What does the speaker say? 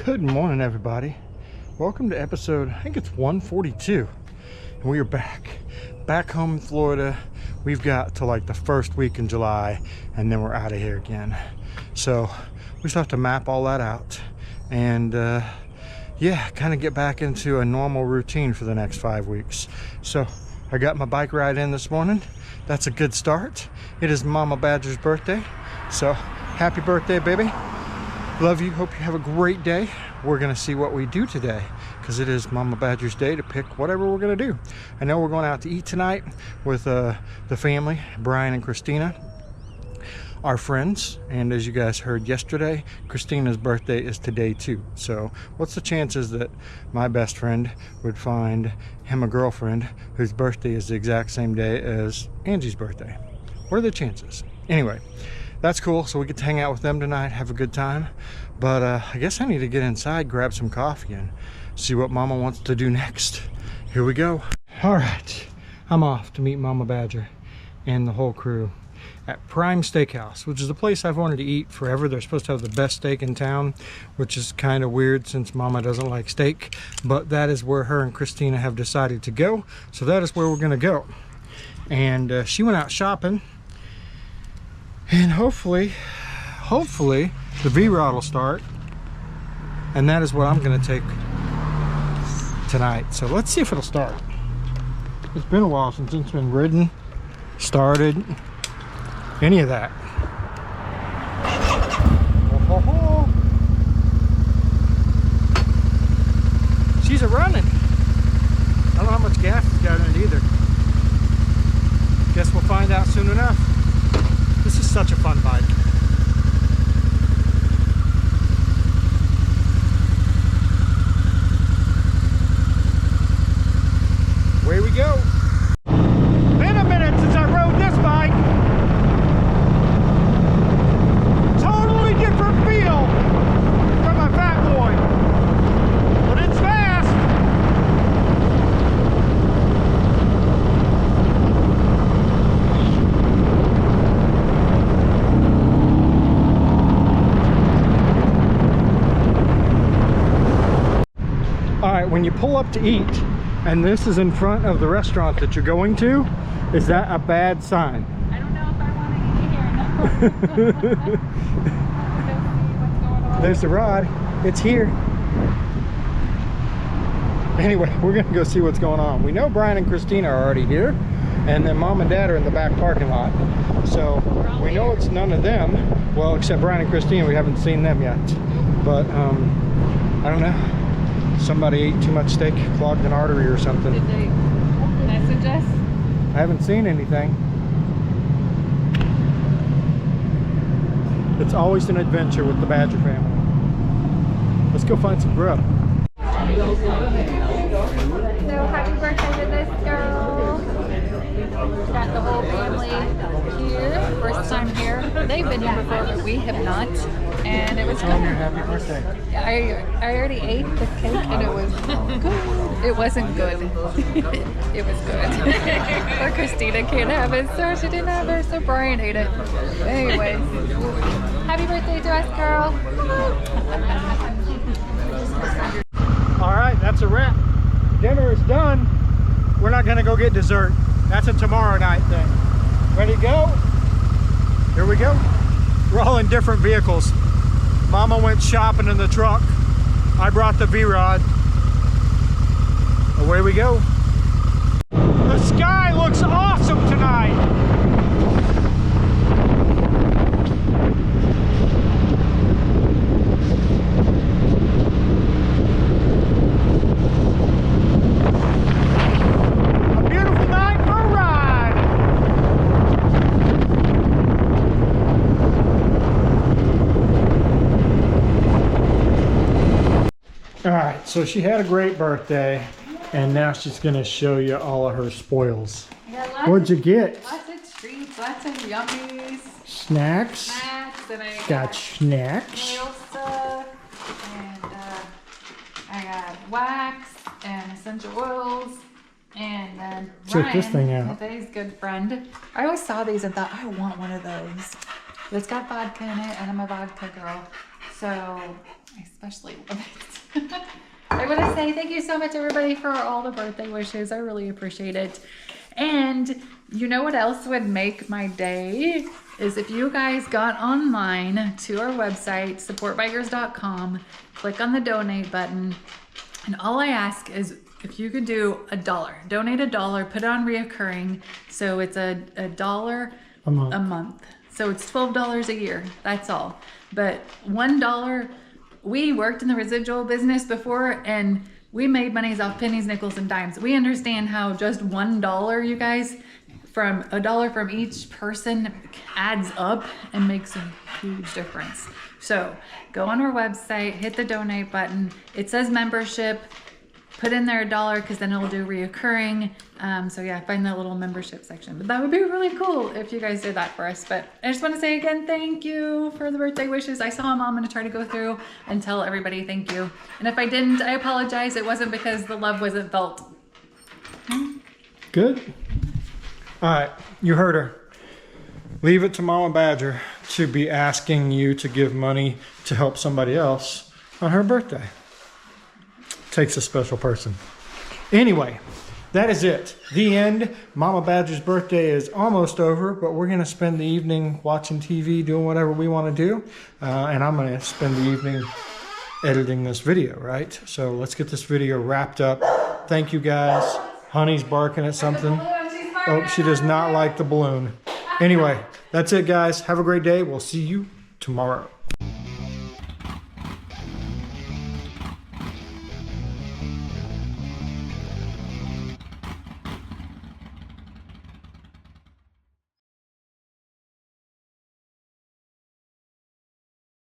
Good morning, everybody. Welcome to episode, I think it's 142. And we are back home in Florida. We've got to like the first week in July, and then we're out of here again. So we just have to map all that out and yeah, kind of get back into a normal routine for the next 5 weeks. So I got my bike ride in this morning. That's a good start. It is Mama Badger's birthday. So happy birthday, baby. Love you. Hope you have a great day. We're gonna see what we do today because it is Mama Badger's day to pick whatever we're gonna do. I know we're going out to eat tonight with the family, Brian and Christina, our friends. And as you guys heard yesterday, Christina's birthday is today too. So what's the chances that my best friend would find him a girlfriend whose birthday is the exact same day as Angie's birthday? What are the chances? Anyway, that's cool. So we get to hang out with them tonight, have a good time. But I guess I need to get inside, grab some coffee, and see what Mama wants to do next. Here we go. All right, I'm off to meet Mama Badger and the whole crew at Prime Steakhouse, which is a place I've wanted to eat forever. They're supposed to have the best steak in town, which is kind of weird since Mama doesn't like steak. But that is where her and Christina have decided to go. So that is where we're gonna go. And she went out shopping. And hopefully the V-Rod will start, and that is what I'm gonna take tonight. So let's see if it'll start. It's been a while since it's been ridden, started, any of that. Oh, she's a running. I don't know how much gas it's got in it either. Guess we'll find out soon enough. This is such a fun bike. Away we go. Been a minute since I rode this bike. Totally different feel from my fat boy, but it's fast. All right, when you pull up to eat and this is in front of the restaurant that you're going to, is that a bad sign? I don't know if I want to eat here. No. There's the rod. It's here. Anyway, we're gonna go see what's going on. We know Brian and Christina are already here, and then Mom and Dad are in the back parking lot. So we know it's none of them. Well, except Brian and Christina, we haven't seen them yet. But I don't know. Somebody ate too much steak, clogged an artery or something. Did they message us? I haven't seen anything. It's always an adventure with the Badger family. Let's go find some grub. So happy birthday to this girl. Got the whole family here. First time here. They've been here before, but we have not. And it was good. Happy birthday. I already ate the cake and it was good. It wasn't good. It was good. Or Christina can't have it, so she didn't have it, so Brian ate it. Anyways, happy birthday to us, girl. All right, that's a wrap. Dinner is done. We're not gonna go get dessert. That's a tomorrow night thing. Ready to go? Here we go. We're all in different vehicles. Mama went shopping in the truck. I brought the V-Rod. Away we go. The sky looks awesome tonight. A beautiful night for a ride. All right, so she had a great birthday, and now she's gonna show you all of her spoils. What'd you get? Lots of treats, lots of yummies. Snacks. Snacks, and I Got snacks. meal stuff, and I got wax and essential oils, and then Check this thing out. Today's good friend. I always saw these and thought I want one of those. It's got vodka in it, and I'm a vodka girl. So I especially love it. I want to say thank you so much, everybody, for all the birthday wishes. I really appreciate it. And you know what else would make my day is if you guys got online to our website, supportbikers.com, click on the donate button, and all I ask is if you could do $1, donate $1, put it on reoccurring, so it's $1 a month. So it's $12 a year, that's all. But $1, we worked in the residual business before and we made monies off pennies, nickels, and dimes. We understand how just $1, you guys, from $1 from each person adds up and makes a huge difference. So go on our website, hit the donate button. It says membership. Put in there $1 because then it'll do reoccurring. So yeah, find that little membership section. But that would be really cool if you guys did that for us. But I just want to say again, thank you for the birthday wishes. I saw them all. I'm going to try to go through and tell everybody thank you. And if I didn't, I apologize. It wasn't because the love wasn't felt. Good. All right, you heard her. Leave it to Mama Badger to be asking you to give money to help somebody else on her birthday. Takes a special person. Anyway, that is it. The end. Mama Badger's birthday is almost over, but we're going to spend the evening watching TV, doing whatever we want to do. And I'm going to spend the evening editing this video, right? So let's get this video wrapped up. Thank you, guys. Honey's barking at something. Oh, she does not like the balloon. Anyway, that's it, guys. Have a great day. We'll see you tomorrow.